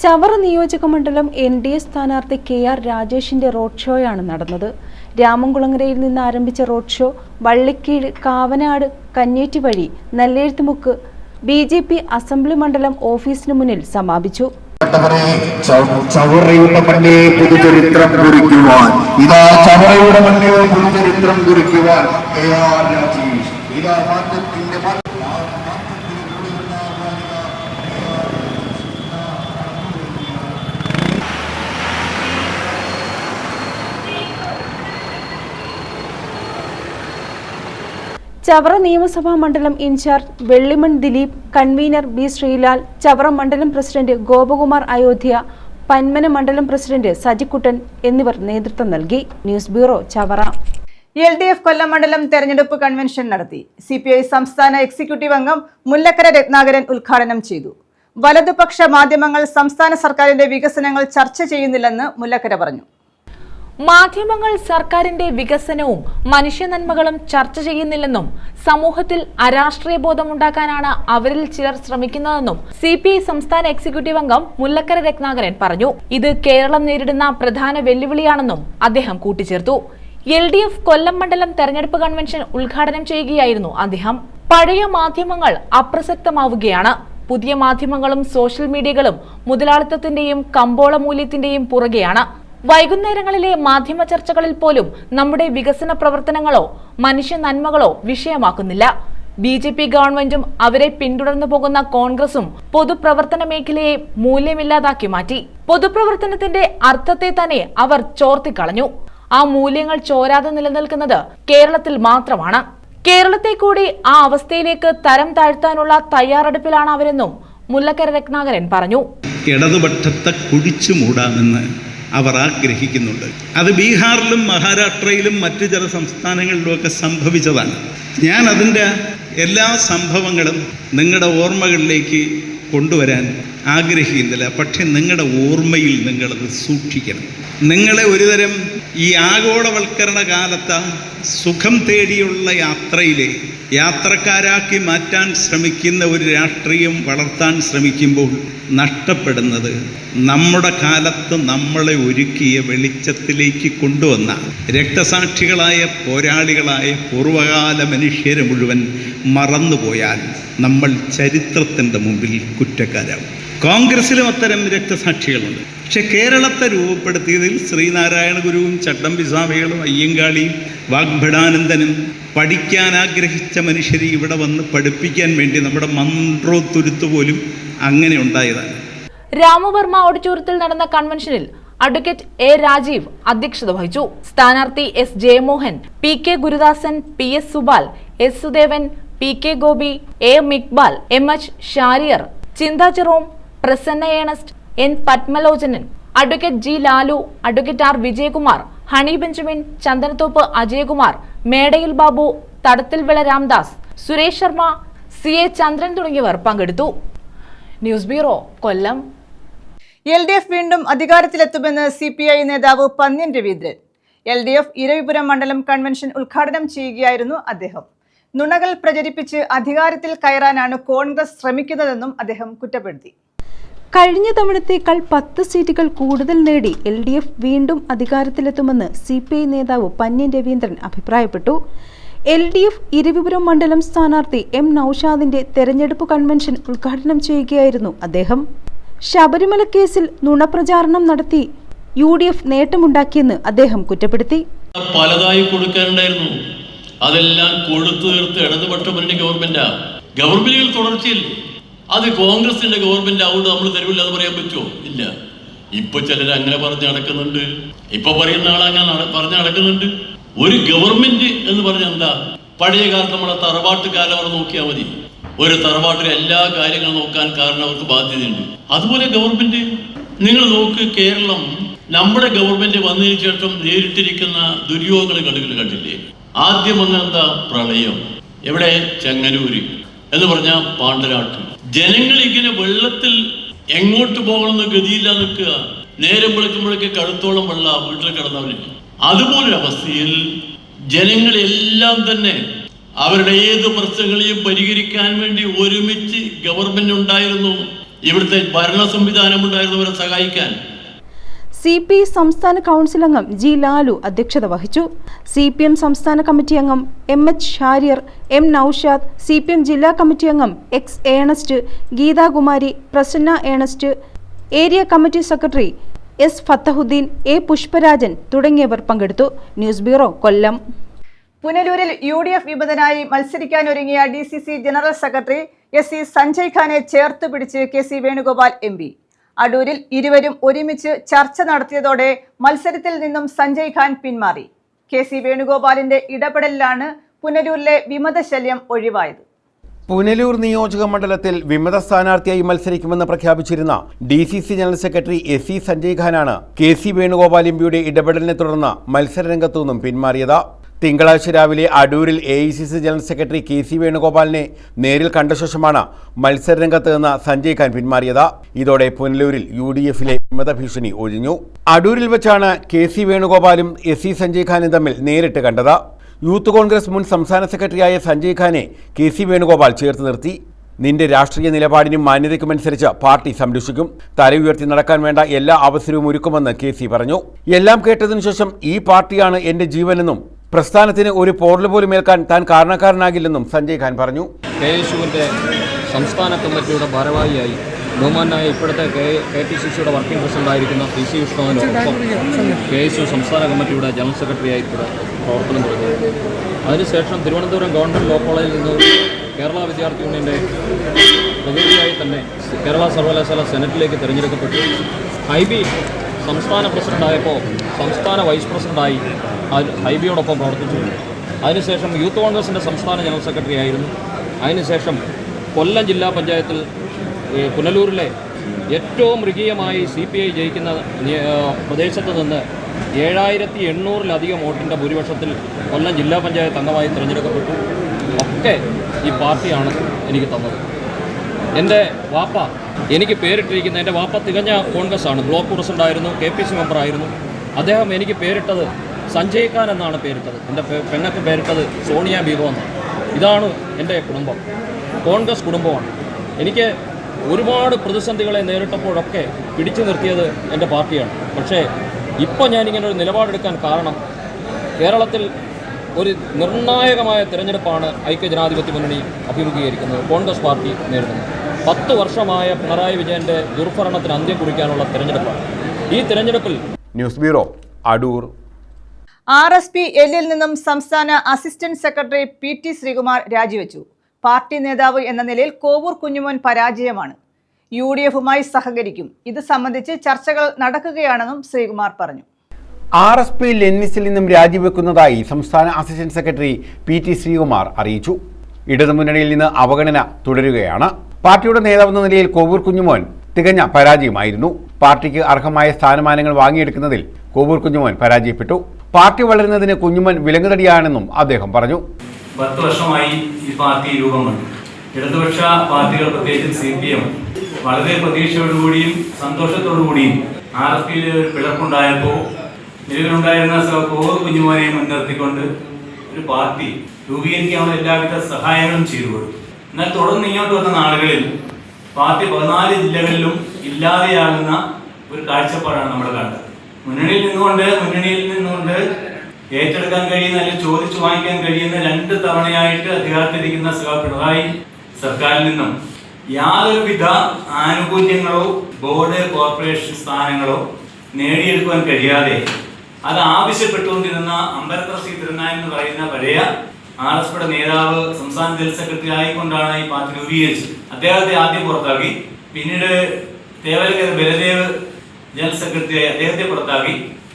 ചവറ നിയോജക മണ്ഡലം NDA സ്ഥാനാർത്ഥി KR രാജേഷിന്റെ റോഡ് ഷോയാണ് നടന്നത്. രാമൻകുളങ്ങരയിൽ നിന്ന് ആരംഭിച്ച റോഡ് ഷോ വള്ളിക്കീഴ്, കാവനാട്, കഞ്ഞേറ്റി വഴി നല്ലെഴുത്തുമുക്ക് BJP അസംബ്ലി മണ്ഡലം ഓഫീസിന് മുന്നിൽ സമാപിച്ചു. ചവറയുടെ മണ്ണിൽ പുതുചരിത്രം കുറിക്കുവാൻ ഇതാ ചവറയുടെ മണ്ണിൽ പുതുചരിത്രം കുറിക്കുവാൻ KR രാജേഷ് ഇതാ മാറ്റത്തിന്റെ ചവറ നിയമസഭാ മണ്ഡലം in-charge Vellimon Dileep, convener B Sreelal, Chavara മണ്ഡലം പ്രസിഡന്റ് ഗോപകുമാർ അയോധ്യ, പന്മന മണ്ഡലം പ്രസിഡന്റ് സജിക്കുട്ടൻ എന്നിവർ നേതൃത്വം നൽകി. News bureau, Chavara. LDF കൊല്ലം മണ്ഡലം തെരഞ്ഞെടുപ്പ് കൺവെൻഷൻ നടത്തി. CPI സംസ്ഥാന എക്സിക്യൂട്ടീവ് അംഗം മുല്ലക്കര രത്നാകരൻ ഉദ്ഘാടനം ചെയ്തു. വലതുപക്ഷ മാധ്യമങ്ങൾ സംസ്ഥാന സർക്കാരിന്റെ വികസനങ്ങൾ ചർച്ച ചെയ്യുന്നില്ലെന്ന് മുല്ലക്കര പറഞ്ഞു. മാധ്യമങ്ങൾ സർക്കാരിന്റെ വികസനവും മനുഷ്യ നന്മകളും ചർച്ച ചെയ്യുന്നില്ലെന്നും സമൂഹത്തിൽ അരാഷ്ട്രീയ ബോധമുണ്ടാക്കാനാണ് അവരിൽ ചിലർ ശ്രമിക്കുന്നതെന്നും CPI സംസ്ഥാന എക്സിക്യൂട്ടീവ് അംഗം മുല്ലക്കര രത്നാകരൻ പറഞ്ഞു. ഇത് കേരളം നേരിടുന്ന പ്രധാന വെല്ലുവിളിയാണെന്നും അദ്ദേഹം കൂട്ടിച്ചേർത്തു. LDF കൊല്ലം മണ്ഡലം തെരഞ്ഞെടുപ്പ് കൺവെൻഷൻ ഉദ്ഘാടനം ചെയ്യുകയായിരുന്നു അദ്ദേഹം. പഴയ മാധ്യമങ്ങൾ അപ്രസക്തമാവുകയാണ്. പുതിയ മാധ്യമങ്ങളും സോഷ്യൽ മീഡിയകളും മുതലാളിത്തത്തിന്റെയും കമ്പോള മൂല്യത്തിന്റെയും പുറകെയാണ്. വൈകുന്നേരങ്ങളിലെ മാധ്യമ ചർച്ചകളിൽ പോലും നമ്മുടെ വികസന പ്രവർത്തനങ്ങളോ മനുഷ്യ നന്മകളോ വിഷയമാക്കുന്നില്ല. BJP ഗവൺമെന്റും അവരെ പിന്തുടർന്നു പോകുന്ന കോൺഗ്രസും പൊതുപ്രവർത്തന മേഖലയെ മൂല്യമില്ലാതാക്കി മാറ്റി. പൊതുപ്രവർത്തനത്തിന്റെ അർത്ഥത്തെ തന്നെ അവർ ചോർത്തിക്കളഞ്ഞു. ആ മൂല്യങ്ങൾ ചോരാതെ നിലനിൽക്കുന്നത് കേരളത്തിൽ മാത്രമാണ്. കേരളത്തെ കൂടി ആ അവസ്ഥയിലേക്ക് തരം താഴ്ത്താനുള്ള തയ്യാറെടുപ്പിലാണ് അവരെന്നും മുല്ലക്കര രത്നാകരൻ പറഞ്ഞു. ഇടതുപക്ഷത്തെ കുഴിച്ചു മൂടാമെന്ന് അവർ ആഗ്രഹിക്കുന്നുണ്ട്. അത് ബീഹാറിലും മഹാരാഷ്ട്രയിലും മറ്റു ചില സംസ്ഥാനങ്ങളിലുമൊക്കെ സംഭവിച്ചതാണ്. ഞാൻ അതിൻ്റെ എല്ലാ സംഭവങ്ങളും നിങ്ങളുടെ ഓർമ്മകളിലേക്ക് കൊണ്ടുവരാൻ ആഗ്രഹിക്കുന്നില്ല. പക്ഷെ നിങ്ങളുടെ ഓർമ്മയിൽ നിങ്ങളത് സൂക്ഷിക്കണം. നിങ്ങളെ ഒരുതരം ഈ ആഗോളവൽക്കരണ കാലത്ത് സുഖം തേടിയുള്ള യാത്രയിലെ യാത്രക്കാരാക്കി മാറ്റാൻ ശ്രമിക്കുന്ന ഒരു രാഷ്ട്രീയം വളർത്താൻ ശ്രമിക്കുമ്പോൾ നഷ്ടപ്പെടുന്നത് നമ്മുടെ കാലത്ത് നമ്മളെ ഒരുക്കിയ വെളിച്ചത്തിലേക്ക് കൊണ്ടുവന്ന രക്തസാക്ഷികളായ പോരാളികളായ പൂർവകാല മനുഷ്യരെ മുഴുവൻ മറന്നുപോയാൽ നമ്മൾ ചരിത്രത്തിൻ്റെ മുമ്പിൽ കുറ്റക്കാരാകും. കോൺഗ്രസിലും അത്തരം രക്തസാക്ഷികളുണ്ട്. പക്ഷെ കേരളത്തെ രൂപപ്പെടുത്തിയതിൽ ശ്രീനാരായണ ഗുരുവും ചട്ടമ്പി സ്വാമികളും അയ്യങ്കാളിയും വാഗ്ഭടാനന്ദനും പഠിക്കാൻ ആഗ്രഹിച്ച മനുഷ്യരെ ഇവിടെ വന്ന് പഠിപ്പിക്കാൻ വേണ്ടി നമ്മുടെ മന്ത്രോത്തുരുത്ത് പോലും അങ്ങനെ ഉണ്ടായതാണ്. രാമവർമ്മ ഓഡിറ്റോറിയത്തിൽ നടന്ന കൺവെൻഷനിൽ അഡ്വക്കേറ്റ് A രാജീവ് അധ്യക്ഷത വഹിച്ചു. സ്ഥാനാർത്ഥി S Jayamohan, PK Gurudasan, PS Subal, S Sudevan, PK Gopi, A Mikbal, MH Shariar, Chintha Jerome, Prasanna Ernest, N Padmalochanan, advocate G Lalu, advocate R Vijayakumar, Honey Benjamin, Chandanathoppu Ajayakumar, Medayil Babu, Thadathil Vila Ramdas, Suresh Sharma, CA ചന്ദ്രൻ തുടങ്ങിയവർ പങ്കെടുത്തു. ന്യൂസ് ബ്യൂറോ, കൊല്ലം. LDF വീണ്ടും അധികാരത്തിലെത്തുമെന്ന് CPI നേതാവ് പന്ന്യൻ രവീന്ദ്രൻ. LDF ഇരവിപുരം മണ്ഡലം കൺവെൻഷൻ ഉദ്ഘാടനം ചെയ്യുകയായിരുന്നു അദ്ദേഹം. നുണകൾ പ്രചരിപ്പിച്ച് അധികാരത്തിൽ കയറാനാണ് കോൺഗ്രസ് ശ്രമിക്കുന്നതെന്നും അദ്ദേഹം കുറ്റപ്പെടുത്തി. കഴിഞ്ഞ തവണത്തേക്കാൾ 10 സീറ്റുകൾ കൂടുതൽ നേടി LDF വീണ്ടും അധികാരത്തിലെത്തുമെന്ന് CPI നേതാവ് പന്ന്യൻ രവീന്ദ്രൻ അഭിപ്രായപ്പെട്ടു. LDF ഇരവിപുരം മണ്ഡലം സ്ഥാനാർത്ഥി M നൌഷാദിന്റെ തെരഞ്ഞെടുപ്പ് കൺവെൻഷൻ ഉദ്ഘാടനം ചെയ്യുകയായിരുന്നു അദ്ദേഹം. ശബരിമല കേസിൽ നുണപ്രചാരണം നടത്തി UDF നേട്ടമുണ്ടാക്കിയെന്ന് അദ്ദേഹം കുറ്റപ്പെടുത്തി. പലതായി കൊടുക്കാനുണ്ടായിരുന്നു, അതെല്ലാം കൊടുത്തു തീർത്ത് ഇടതുപക്ഷ മുന്നണി ഗവൺമെന്റുകൾ തുടർച്ചയിൽ അത് കോൺഗ്രസിന്റെ ഗവൺമെന്റ് ആവുകൊണ്ട് നമ്മൾ തരുമില്ല എന്ന് പറയാൻ പറ്റുമോ? ഇല്ല. ഇപ്പൊ ചിലർ അങ്ങനെ പറഞ്ഞ് നടക്കുന്നുണ്ട്, ഇപ്പൊ പറയുന്ന ആളങ്ങനെ പറഞ്ഞ് നടക്കുന്നുണ്ട്. ഒരു ഗവൺമെന്റ് എന്ന് പറഞ്ഞാൽ എന്താ? പഴയ കാലത്ത് നമ്മളെ തറവാട്ട് കാലം അവർ നോക്കിയാൽ മതി. ഒരു തറവാട്ടിലെ എല്ലാ കാര്യങ്ങളും നോക്കാൻ കാരണം അവർക്ക് ബാധ്യതയുണ്ട്. അതുപോലെ ഗവൺമെന്റ് നിങ്ങൾ നോക്ക്, കേരളം നമ്മുടെ ഗവൺമെന്റ് വന്നതിന് ശേഷം നേരിട്ടിരിക്കുന്ന ദുര്യോഗങ്ങൾ കണ്ടില്ലേ? ആദ്യം വന്ന എന്താ? പ്രളയം. എവിടെ? ചെങ്ങന്നൂര് എന്ന് പറഞ്ഞാൽ പാണ്ടനാട്ട്. ജനങ്ങൾ ഇങ്ങനെ വെള്ളത്തിൽ എങ്ങോട്ട് പോകണമെന്ന് ഗതിയില്ല നിൽക്കുക. നേരം വിളിക്കുമ്പോഴേക്ക് കഴുത്തോളം വെള്ള വീട്ടിൽ കിടന്നവര്. അതുപോലൊരു അവസ്ഥയിൽ ജനങ്ങളെല്ലാം തന്നെ അവരുടെ ഏത് പ്രശ്നങ്ങളെയും പരിഹരിക്കാൻ വേണ്ടി ഒരുമിച്ച് ഗവൺമെന്റ് ഉണ്ടായിരുന്നു. ഇവിടുത്തെ ഭരണ സംവിധാനം ഉണ്ടായിരുന്നവരെ സഹായിക്കാൻ. CPI സംസ്ഥാന കൗൺസിൽ അംഗം ജി ലാലു അധ്യക്ഷത വഹിച്ചു. CPM സംസ്ഥാന കമ്മിറ്റി അംഗം MH Shariar, M Naushad, CPM ജില്ലാ കമ്മിറ്റി അംഗം X Ernest, Geethakumari, Prasanna Ernest, area committee secretary S Fathahuddin, A Pushparajan തുടങ്ങിയവർ പങ്കെടുത്തു. News bureau, Kollam. പുനലൂരിൽ UDF വിമതനായി മത്സരിക്കാനൊരുങ്ങിയ DCC general secretary SC Sanjay ഖാനെ ചേർത്ത് പിടിച്ച് KC വേണുഗോപാൽ MP. അടൂരിൽ ഇരുവരും ഒരുമിച്ച് ചർച്ച നടത്തിയതോടെ മത്സരത്തിൽ നിന്നും സഞ്ജയ് ഖാൻ പിന്മാറി. KC വേണുഗോപാലിന്റെ ഇടപെടലിലാണ് പുനലൂരിലെ വിമത ശല്യം ഒഴിവായത്. പുനലൂർ നിയോജക മണ്ഡലത്തിൽ വിമത സ്ഥാനാർത്ഥിയായി മത്സരിക്കുമെന്ന് പ്രഖ്യാപിച്ചിരുന്ന DCC general secretary SC Sanjay ഖാനാണ് KC വേണുഗോപാൽ MPയുടെ ഇടപെടലിനെ തുടർന്ന് മത്സരരംഗത്തു നിന്നും പിന്മാറിയത്. തിങ്കളാഴ്ച രാവിലെ അടൂരിൽ AICC ജനറൽ സെക്രട്ടറി KC വേണുഗോപാലിനെ നേരിൽ കണ്ട ശേഷമാണ് മത്സരരംഗത്ത് നിന്ന് സഞ്ജയ് ഖാൻ പിന്മാറിയത്. ഇതോടെ പുനലൂരിൽ UDFിലെ വിമത ഭീഷണി ഒഴിഞ്ഞു. അടൂരിൽ വെച്ചാണ് KC വേണുഗോപാലും SC സഞ്ജയ് ഖാനും തമ്മിൽ നേരിട്ട് കണ്ടത്. യൂത്ത് കോൺഗ്രസ് മുൻ സംസ്ഥാന സെക്രട്ടറിയായ സഞ്ജയ് ഖാനെ KC വേണുഗോപാൽ ചേർത്ത് നിർത്തി. നിന്റെ രാഷ്ട്രീയ നിലപാടിനും മാന്യതയ്ക്കുമനുസരിച്ച് പാർട്ടി സംരക്ഷിക്കും. തല ഉയർത്തി നടക്കാൻ വേണ്ട എല്ലാ അവസരവും ഒരുക്കുമെന്ന് KC പറഞ്ഞു. എല്ലാം കേട്ടതിനു ശേഷം ഈ പാർട്ടിയാണ് എന്റെ ജീവനെന്നും പ്രസ്ഥാനത്തിന് ഒരു പോറൽ പോലും ഏൽക്കാൻ താൻ കാരണക്കാരനാകില്ലെന്നും സഞ്ജയ് ഖാൻ പറഞ്ഞു. KSUവിൻ്റെ സംസ്ഥാന കമ്മിറ്റിയുടെ ഭാരവാഹിയായി ബഹുമാനായ ഇപ്പോഴത്തെ KPCCയുടെ വർക്കിംഗ് പ്രസിഡന്റായിരിക്കുന്ന PC വിഷ്ണുവിനോടൊപ്പം KSU സംസ്ഥാന കമ്മിറ്റിയുടെ ജനറൽ സെക്രട്ടറിയായി പ്രവർത്തനം തുടങ്ങി. അതിനുശേഷം തിരുവനന്തപുരം ഗവൺമെൻറ് ലോ കോളേജിൽ നിന്ന് കേരള വിദ്യാർത്ഥി യൂണിയൻ്റെ പ്രതിനിധിയായി തന്നെ കേരള സർവകലാശാല സെനറ്റിലേക്ക് തിരഞ്ഞെടുക്കപ്പെട്ടു. IB സംസ്ഥാന പ്രസിഡന്റായപ്പോൾ സംസ്ഥാന വൈസ് പ്രസിഡന്റായി IBയോടൊപ്പം പ്രവർത്തിച്ചു. അതിനുശേഷം യൂത്ത് കോൺഗ്രസിൻ്റെ സംസ്ഥാന ജനറൽ സെക്രട്ടറി ആയിരുന്നു. അതിനുശേഷം കൊല്ലം ജില്ലാ പഞ്ചായത്തിൽ പുനലൂരിലെ ഏറ്റവും മൃഗീയമായി CPI ജയിക്കുന്ന പ്രദേശത്ത് നിന്ന് 7800-ലധികം വോട്ടിൻ്റെ ഭൂരിപക്ഷത്തിൽ കൊല്ലം ജില്ലാ പഞ്ചായത്ത് അംഗമായി തിരഞ്ഞെടുക്കപ്പെട്ടു. ഒക്കെ ഈ പാർട്ടിയാണ് എനിക്ക് തന്നത്. എൻ്റെ വാപ്പ എനിക്ക് പേരിട്ടിരിക്കുന്ന, എൻ്റെ വാപ്പ തികഞ്ഞ കോൺഗ്രസ്സാണ്. Block പ്രസിഡൻ്റായിരുന്നു, KPC മെമ്പറായിരുന്നു. അദ്ദേഹം എനിക്ക് പേരിട്ടത് സഞ്ജയ് ഖാൻ എന്നാണ് പേരിട്ടത്. എൻ്റെ പെങ്ങൾക്ക് പേരിട്ടത് സോണിയ ബീഗോ എന്നാണ്. ഇതാണ് എൻ്റെ കുടുംബം, കോൺഗ്രസ് കുടുംബമാണ്. എനിക്ക് ഒരുപാട് പ്രതിസന്ധികളെ നേരിട്ടപ്പോഴൊക്കെ പിടിച്ചു നിർത്തിയത് എൻ്റെ പാർട്ടിയാണ്. പക്ഷേ ഇപ്പോൾ ഞാനിങ്ങനെ ഒരു നിലപാടെടുക്കാൻ കാരണം കേരളത്തിൽ ഒരു നിർണായകമായ തിരഞ്ഞെടുപ്പാണ് ഐക്യജനാധിപത്യ മുന്നണി അഭിമുഖീകരിക്കുന്നത്, കോൺഗ്രസ് പാർട്ടി നേരിടുന്നത്. 10 വർഷമായ പിണറായി വിജയൻ്റെ ദുർഭരണത്തിന് അന്ത്യം കുറിക്കാനുള്ള തിരഞ്ഞെടുപ്പാണ് ഈ തിരഞ്ഞെടുപ്പിൽ. News bureau, Adoor. RSP Lൽ നിന്നും സംസ്ഥാന അസിസ്റ്റന്റ് സെക്രട്ടറി PT ശ്രീകുമാർ രാജിവെച്ചു. പാർട്ടി നേതാവ് എന്ന നിലയിൽ കോവൂർ കുഞ്ഞുമോൻ പരാജയമാണ്. UDFുമായി സഹകരിക്കും. ഇത് സംബന്ധിച്ച് ചർച്ചകൾ നടക്കുകയാണെന്നും ശ്രീകുമാർ പറഞ്ഞു. RSP ലെന്നിസിൽ നിന്നും രാജിവെക്കുന്നതായി സംസ്ഥാന അസിസ്റ്റന്റ് സെക്രട്ടറി PT ശ്രീകുമാർ അറിയിച്ചു. ഇടതുമുന്നണിയിൽ നിന്ന് അവഗണന തുടരുകയാണ്. പാർട്ടിയുടെ നേതാവെന്ന നിലയിൽ കോവൂർ കുഞ്ഞുമോൻ തികഞ്ഞ പരാജയമായിരുന്നു. പാർട്ടിക്ക് അർഹമായ സ്ഥാനമാനങ്ങൾ വാങ്ങിയെടുക്കുന്നതിൽ കോവൂർ കുഞ്ഞുമോൻ പരാജയപ്പെട്ടു. പാർട്ടി വളരുന്നതിന് കുഞ്ഞുമോൻ വിലങ്ങുതടിയാണെന്നും അദ്ദേഹം പറഞ്ഞു. 10 വർഷമായി ഈ പാർട്ടി രൂപം കൊണ്ടു. ഇടതുപക്ഷ പാർട്ടികൾ, പ്രത്യേകിച്ച് CPM, വളരെ പ്രതീക്ഷയോടുകൂടിയും സന്തോഷത്തോടുകൂടിയും RSPയിൽ ഒരു പിളർപ്പുണ്ടായപ്പോൾ നിലവിലുണ്ടായിരുന്ന കോവൂർ കുഞ്ഞുമോനെ മുൻനിർത്തിക്കൊണ്ട് ഒരു പാർട്ടി രൂപീകരിക്കാനുള്ള എല്ലാവിധ സഹായങ്ങളും ചെയ്തു കൊടുത്തു. എന്നാൽ തുടർന്ന് ഇങ്ങോട്ട് വന്ന നാളുകളിൽ പാർട്ടി 14 ജില്ലകളിലും ഇല്ലാതെയാകുന്ന ഒരു കാഴ്ചപ്പാടാണ് നമ്മൾ കണ്ടത്. മുന്നണിയിൽ നിന്നുകൊണ്ട് ഏറ്റെടുക്കാൻ കഴിയുന്ന, അല്ലെങ്കിൽ ചോദിച്ചു വാങ്ങിക്കാൻ കഴിയുന്ന 2 തവണയായിട്ട് അധികാരത്തിലിരിക്കുന്ന പിണറായി സർക്കാരിൽ നിന്നും യാതൊരുവിധ ആനുകൂല്യങ്ങളോ ബോർഡ് കോർപ്പറേഷൻ സ്ഥാനങ്ങളോ നേടിയെടുക്കാൻ കഴിയാതെ അത് ആവശ്യപ്പെട്ടുകൊണ്ടിരുന്ന അമ്പലത്ര സി തിരുനായൻ എന്ന് പറയുന്ന പഴയ RSPയുടെ നേതാവ് സംസ്ഥാന ജനറൽ സെക്രട്ടറി ആയിക്കൊണ്ടാണ് ഈ പാർട്ടി രൂപീകരിച്ചത്. അദ്ദേഹത്തെ ആദ്യം പുറത്താക്കി. പിന്നീട് തേവലക്കര ബലദേവ് ജനറൽ സെക്രട്ടറിയായി അദ്ദേഹത്തെ പുറത്താക്കി.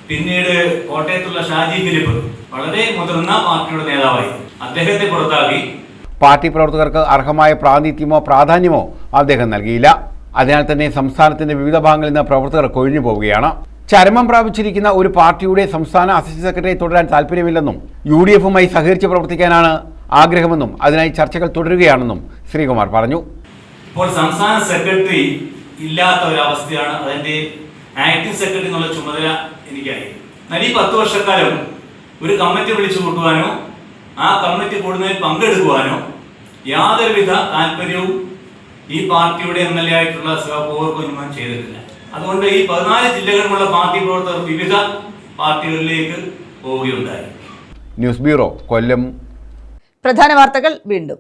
പിന്നീട് കോട്ടയത്തുള്ള ഷാജി ഫിലിപ്പ്, വളരെ മുതിർന്ന പാർട്ടിയുടെ നേതാവായി, അദ്ദേഹത്തെ പുറത്താക്കി. പാർട്ടി പ്രവർത്തകർക്ക് അർഹമായ പ്രാതിനിധ്യമോ പ്രാധാന്യമോ അദ്ദേഹം നൽകിയില്ല. അതിനാൽ തന്നെ സംസ്ഥാനത്തിന്റെ വിവിധ ഭാഗങ്ങളിൽ നിന്ന് പ്രവർത്തകർ കൊഴിഞ്ഞു പോവുകയാണ്. ചരമം പ്രാപിച്ചിരിക്കുന്ന ഒരു പാർട്ടിയുടെ സംസ്ഥാന അസിസ്റ്റന്റ് സെക്രട്ടറി തുടരാൻ താല്പര്യമില്ലെന്നും UDF-ഉമായി സഹകരിച്ച് പ്രവർത്തിക്കാനാണ് ആഗ്രഹമെന്നും അതിനായി ചർച്ചകൾ തുടരുകയാണെന്നും ശ്രീകുമാർ പറഞ്ഞു. ഇപ്പോൾ സംസ്ഥാന സെക്രട്ടറി ഇല്ലാത്ത ഒരവസ്ഥയാണ്. അതിൻ്റെ ആക്ടിംഗ് സെക്രട്ടറി എന്നുള്ള ചുമതല എനിക്കായി. എന്നാൽ ഈ 10 വർഷക്കാലം ഒരു കമ്മിറ്റി വിളിച്ചു കൂട്ടുവാനോ ആ കമ്മിറ്റി കൂടുന്നതിൽ പങ്കെടുക്കുവാനോ യാതൊരുവിധ താല്പര്യവും ഈ പാർട്ടിയുടെ MLA ആയിട്ടുള്ള സഹപ്രവർത്തകരും ചെയ്തിട്ടില്ല. അതുകൊണ്ട് ഈ 14 ജില്ലകളിലുള്ള പാർട്ടി പ്രവർത്തകർ വിവിധ പാർട്ടികളിലേക്ക് പോവുകയുണ്ടായി. ന്യൂസ് ബ്യൂറോ, കൊല്ലം. പ്രധാന വാർത്തകൾ വീണ്ടും.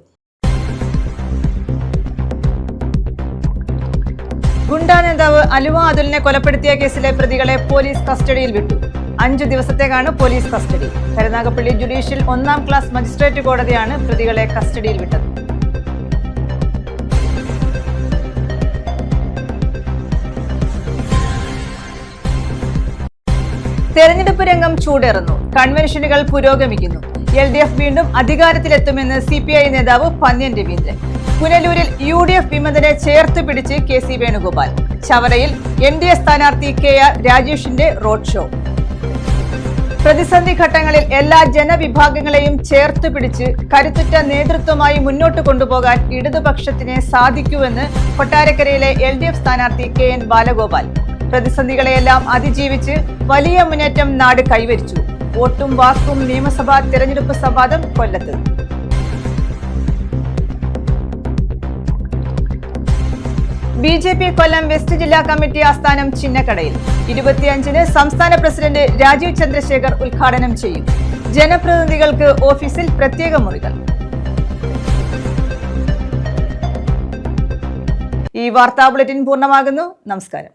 ഗുണ്ടാ നേതാവ് അലുവ അതുലിനെ കൊലപ്പെടുത്തിയ കേസിലെ പ്രതികളെ പോലീസ് കസ്റ്റഡിയിൽ വിട്ടു. 5 ദിവസത്തേക്കാണ് police custody. Karunagappally judicial 1-ാം class magistrate കോടതിയാണ് പ്രതികളെ കസ്റ്റഡിയിൽ വിട്ടത്. തെരഞ്ഞെടുപ്പ് രംഗം ചൂടേറുന്നു. കൺവെൻഷനുകൾ പുരോഗമിക്കുന്നു. LDF വീണ്ടും അധികാരത്തിലെത്തുമെന്ന് CPI നേതാവ് പന്ന്യൻ രവീന്ദ്രൻ. പുനലൂരിൽ UDF വിമതരെ ചേർത്ത് പിടിച്ച് KC വേണുഗോപാൽ. ചവറയിൽ NDA സ്ഥാനാർത്ഥി KR രാജേഷിന്റെ റോഡ് ഷോ. പ്രതിസന്ധി ഘട്ടങ്ങളിൽ എല്ലാ ജനവിഭാഗങ്ങളെയും ചേർത്ത് പിടിച്ച് കരുത്തുറ്റ നേതൃത്വമായി മുന്നോട്ട് കൊണ്ടുപോകാൻ ഇടതുപക്ഷത്തിന് സാധിക്കുമെന്ന് കൊട്ടാരക്കരയിലെ LDF സ്ഥാനാർത്ഥി KN ബാലഗോപാൽ. പ്രതിസന്ധികളെയെല്ലാം അതിജീവിച്ച് വലിയ മുന്നേറ്റം നാട് കൈവരിച്ചു. വോട്ടും വാക്കും നിയമസഭാ തെരഞ്ഞെടുപ്പ് സംവാദം കൊല്ലത്ത്. BJP കൊല്ലം വെസ്റ്റ് ജില്ലാ കമ്മിറ്റി ആസ്ഥാനം ചിന്നക്കടയിൽ 25-ന് സംസ്ഥാന പ്രസിഡന്റ് രാജീവ് ചന്ദ്രശേഖർ ഉദ്ഘാടനം ചെയ്യും. ജനപ്രതിനിധികൾക്ക് ഓഫീസിൽ പ്രത്യേക മുറികൾ. ഈ വാർത്താ ബുള്ളറ്റിൻ പൂർണ്ണമാകുന്നു. നമസ്കാരം.